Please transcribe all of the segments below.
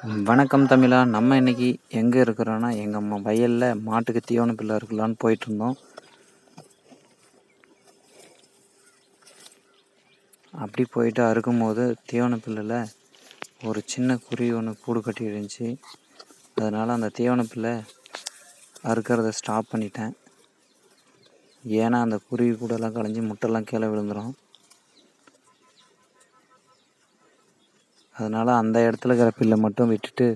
வணக்கம் தமிழா. நம்ம இன்னைக்கு எங்கே இருக்கிறோன்னா, எங்கள் வயலில் மாட்டுக்கு தீவன பிள்ளை இருக்கலான்னு போயிட்டுருந்தோம். அப்படி போயிட்டு அறுக்கும்போது தீவன பில்லில் ஒரு சின்ன குருவி ஒன்று கூடு கட்டி இருந்துச்சு. அதனால் அந்த தீவன பிள்ளை அறுக்கிறத ஸ்டாப் பண்ணிட்டேன். ஏன்னா அந்த குருவி கூடெல்லாம் கலைஞ்சி முட்டைலாம் கீழே விழுந்துடும். அதனால் அந்த இடத்துல இருக்கிற பில்லை மட்டும் விட்டுட்டு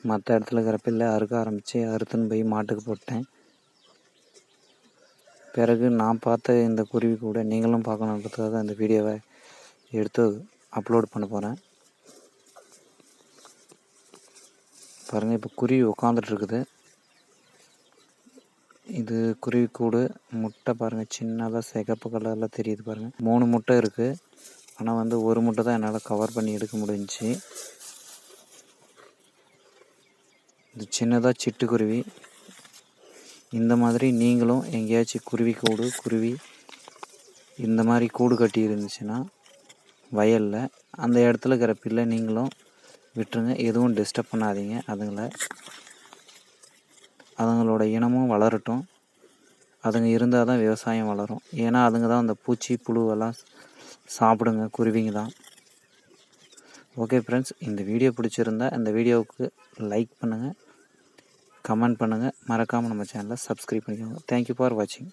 மற்ற இடத்துல இருக்கிற பில்லை அறுக்க ஆரம்பித்து அறுத்துன்னு போய் மாட்டுக்கு போட்டேன். பிறகு நான் பார்த்த இந்த குருவி கூட நீங்களும் பார்க்கணுன்றதுக்காக அந்த வீடியோவை எடுத்து அப்லோட் பண்ண போகிறேன். பாருங்கள், இப்போ குருவி உட்காந்துட்ருக்குது. இது குருவி கூடு. முட்டை பாருங்கள், சின்னதாக சிகப்பு கலரில் தெரியுது பாருங்கள். 3 முட்டை இருக்குது. ஆனால் ஒரு முட்டை தான் என்னால் கவர் பண்ணி எடுக்க முடிஞ்சிச்சு. இது சின்னதாக சிட்டுக்குருவி. இந்த மாதிரி நீங்களும் எங்கேயாச்சும் குருவி இந்த மாதிரி கூடு கட்டி இருந்துச்சுன்னா வயலில் அந்த இடத்துல இருக்கிற பிள்ளை நீங்களும் விட்டுருங்க. எதுவும் டிஸ்டர்ப் பண்ணாதீங்க. அதுங்களோட இனமும் வளரட்டும். அதுங்க இருந்தால் தான் விவசாயம் வளரும். ஏன்னா அதுங்க தான் அந்த பூச்சி புழுவெல்லாம் சாப்பிடுங்க. குருவிங்க தான். ஓகே ஃப்ரெண்ட்ஸ், இந்த வீடியோ பிடிச்சிருந்தா இந்த வீடியோவுக்கு லைக் பண்ணுங்கள், கமெண்ட் பண்ணுங்கள், மறக்காமல் நம்ம சேனலை சப்ஸ்கிரைப் பண்ணிக்கோங்க. தேங்க்யூ ஃபார் வாட்சிங்.